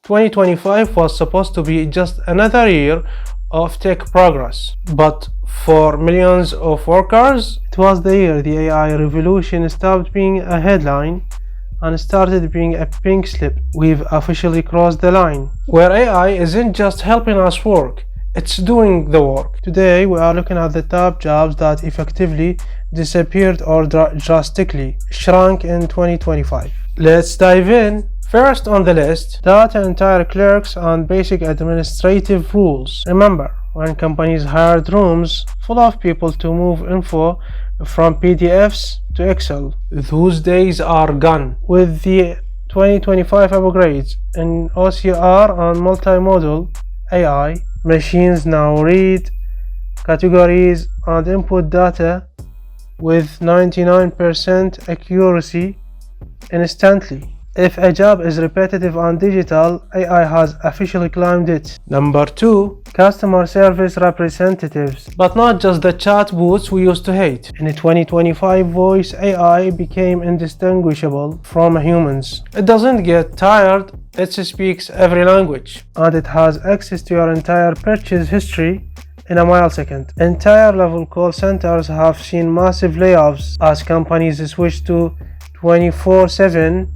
2025 was supposed to be just another year of tech progress, but for millions of workers, it was the year the AI revolution stopped being a headline and started being a pink slip. We've officially crossed the line, where AI isn't just helping us work, it's doing the work. Today, we are looking at the top jobs that effectively disappeared or drastically shrunk in 2025. Let's dive in. First on the list, data entry clerks and basic administrative rules. Remember, when companies hired rooms full of people to move info from PDFs to Excel, those days are gone. With the 2025 upgrades in OCR and multimodal AI, machines now read, categorize, and input data with 99% accuracy instantly. If a job is repetitive and digital, AI has officially claimed it. Number 2, customer service representatives. But not just the chatbots we used to hate. In 2025, voice AI became indistinguishable from humans. It doesn't get tired, it speaks every language. And it has access to your entire purchase history in a millisecond. Entire level call centers have seen massive layoffs as companies switch to 24/7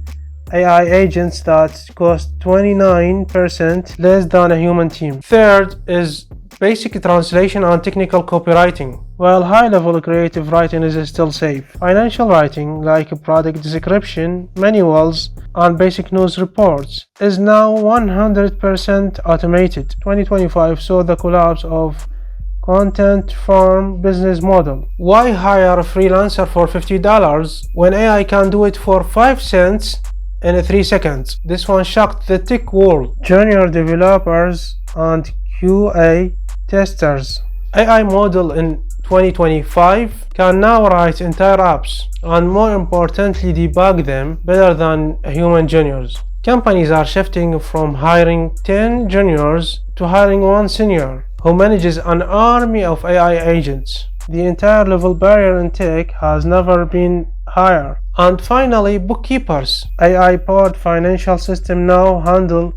AI agents that cost 29% less than a human team. Third is basic translation and technical copywriting. While high-level creative writing is still safe, financial writing, like product description, manuals, and basic news reports, is now 100% automated. 2025 saw the collapse of content farm business model. Why hire a freelancer for $50 when AI can do it for 5 cents in 3 seconds? This one shocked the tech world. Junior developers and QA testers. AI model in 2025 can now write entire apps and, more importantly, debug them better than human juniors. Companies are shifting from hiring 10 juniors to hiring one senior who manages an army of AI agents. The entire level barrier in tech has never been higher. And finally, bookkeepers. AI-powered financial systems now handle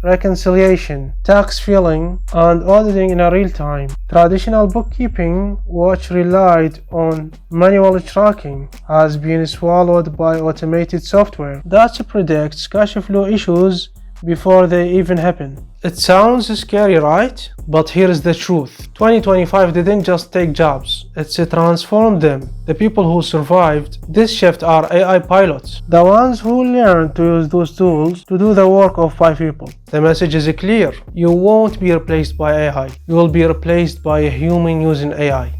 reconciliation, tax filing, and auditing in real time. Traditional bookkeeping, which relied on manual tracking, has been swallowed by automated software that predicts cash flow issues before they even happen. It sounds scary, right? But here's the truth. 2025 didn't just take jobs, it's transformed them. The people who survived this shift are AI pilots, the ones who learned to use those tools to do the work of 5 people. The message is clear. You won't be replaced by AI. You will be replaced by a human using AI.